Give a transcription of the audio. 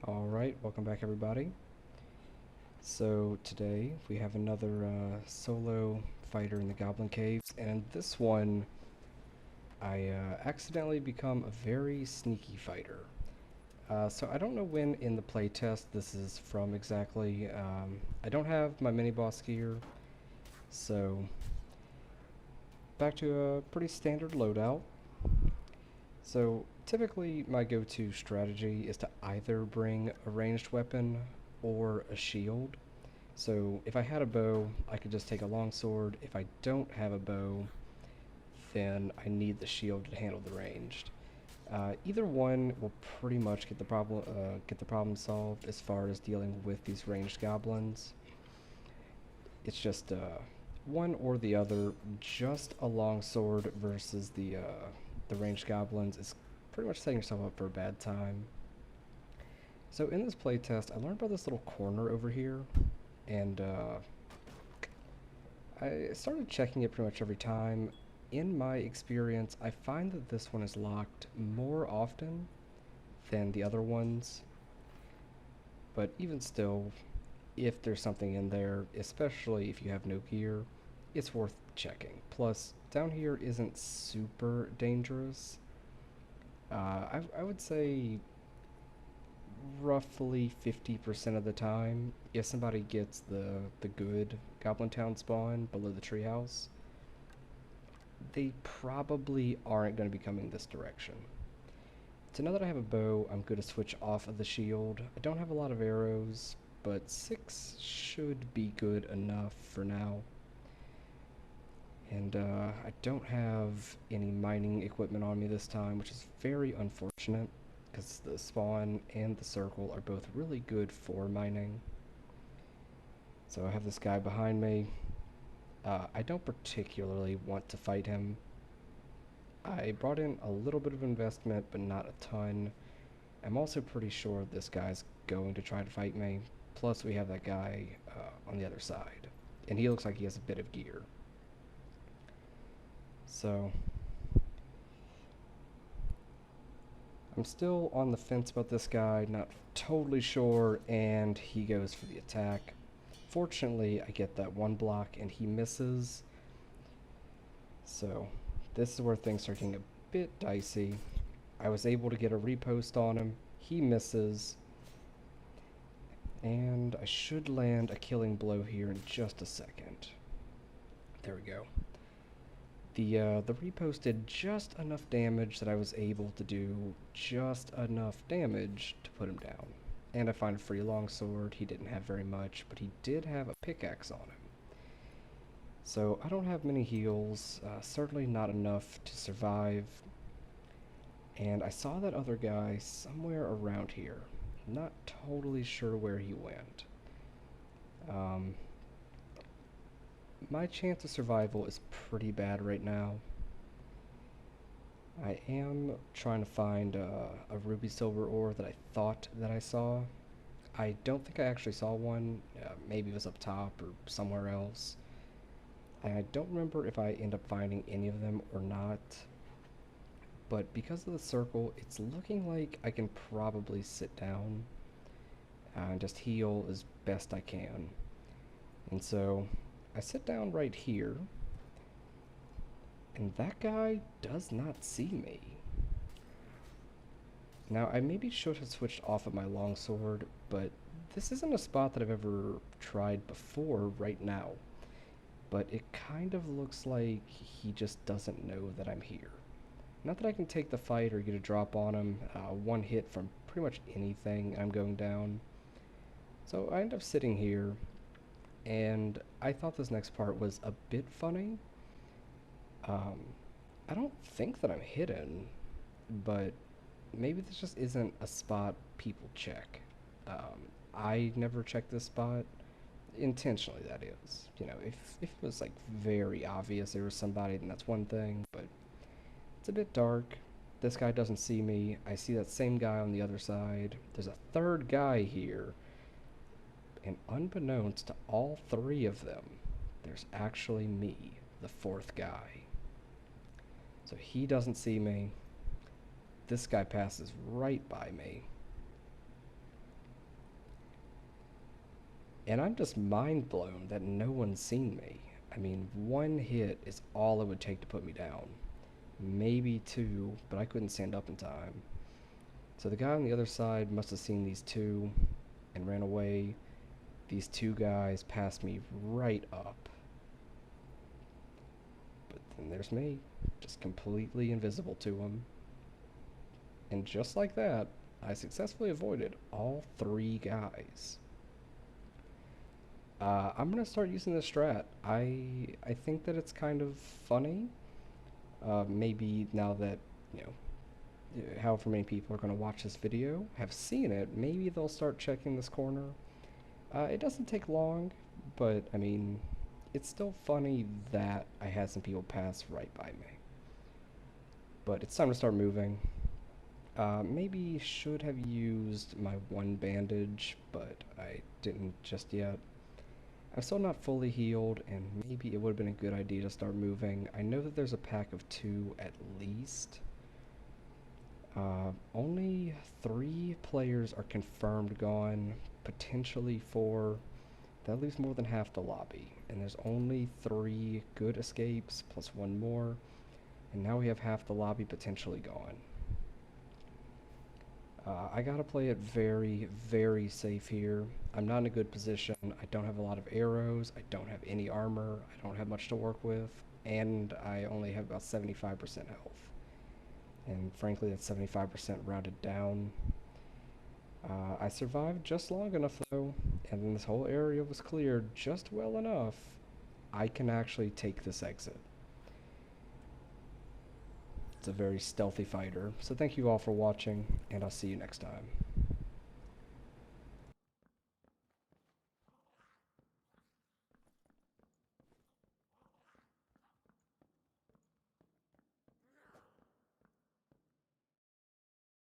Alright, welcome back everybody. So today we have another solo fighter in the Goblin Caves, and in this one I accidentally become a very sneaky fighter. So I don't know when in the playtest this is from exactly. I don't have my mini-boss gear, so back to a pretty standard loadout. So typically my go-to strategy is to either bring a ranged weapon or a shield. So if I had a bow, I could just take a longsword. If I don't have a bow, then I need the shield to handle the ranged. Either one will pretty much get the problem solved as far as dealing with these ranged goblins. It's just one or the other. Just a longsword versus the ranged goblins is pretty much setting yourself up for a bad time. So in this playtest, I learned about this little corner over here, and I started checking it pretty much every time. In my experience, I find that this one is locked more often than the other ones, but even still, if there's something in there, especially if you have no gear, it's worth checking. Plus, down here isn't super dangerous. I would say roughly 50% of the time, if somebody gets the good Goblin Town spawn below the treehouse, they probably aren't going to be coming this direction. So now that I have a bow, I'm going to switch off of the shield. I don't have a lot of arrows, but 6 should be good enough for now. And I don't have any mining equipment on me this time, which is very unfortunate, because the spawn and the circle are both really good for mining. So I have this guy behind me. I don't particularly want to fight him. I brought in a little bit of investment, but not a ton. I'm also pretty sure this guy's going to try to fight me. Plus, we have that guy on the other side, and he looks like he has a bit of gear. So, I'm still on the fence about this guy, not totally sure, and he goes for the attack. Fortunately, I get that one block, and he misses. So, this is where things start getting a bit dicey. I was able to get a repost on him. He misses. And I should land a killing blow here in just a second. There we go. The repost did just enough damage that I was able to do just enough damage to put him down. And I find a free longsword. He didn't have very much, but he did have a pickaxe on him. So I don't have many heals, certainly not enough to survive. And I saw that other guy somewhere around here. Not totally sure where he went. My chance of survival is pretty bad right now. I am trying to find a ruby silver ore that I thought that I saw. I don't think I actually saw one. Maybe it was up top or somewhere else. I don't remember if I end up finding any of them or not. But because of the circle, it's looking like I can probably sit down and just heal as best I can. And so I sit down right here, and that guy does not see me. Now, I maybe should have switched off of my longsword, but this isn't a spot that I've ever tried before right now. But it kind of looks like he just doesn't know that I'm here. Not that I can take the fight or get a drop on him. One hit from pretty much anything, and I'm going down. So I end up sitting here, and I thought this next part was a bit funny. I don't think that I'm hidden, but maybe this just isn't a spot people check. I never checked this spot. Intentionally, that is. You know, if it was like very obvious there was somebody, then that's one thing, but it's a bit dark. This guy doesn't see me. I see that same guy on the other side. There's a third guy here, and unbeknownst to all three of them, there's actually me, the fourth guy. So he doesn't see me. This guy passes right by me. And I'm just mind blown that no one's seen me. I mean, one hit is all it would take to put me down. Maybe two, but I couldn't stand up in time. So the guy on the other side must have seen these two and ran away. These two guys passed me right up. But then there's me, just completely invisible to them. And just like that, I successfully avoided all three guys. I'm gonna start using this strat. I think that it's kind of funny. Maybe now that, you know, however many people are gonna watch this video have seen it, maybe they'll start checking this corner. It doesn't take long, but I mean, it's still funny that I had some people pass right by me. But it's time to start moving. Maybe should have used my one bandage, but I didn't just yet. I'm still not fully healed, and maybe it would have been a good idea to start moving. I know that there's a pack of two at least. Only 3 players are confirmed gone, potentially 4. That leaves more than half the lobby, and there's only 3 good escapes plus 1 more, and now we have half the lobby potentially gone. I gotta play it very, very safe here. I'm not in a good position. I don't have a lot of arrows. I don't have any armor. I don't have much to work with. And I only have about 75% health. And frankly, that's 75% rounded down. I survived just long enough though, and then this whole area was cleared just well enough. I can actually take this exit. It's a very stealthy fighter. So thank you all for watching, and I'll see you next time.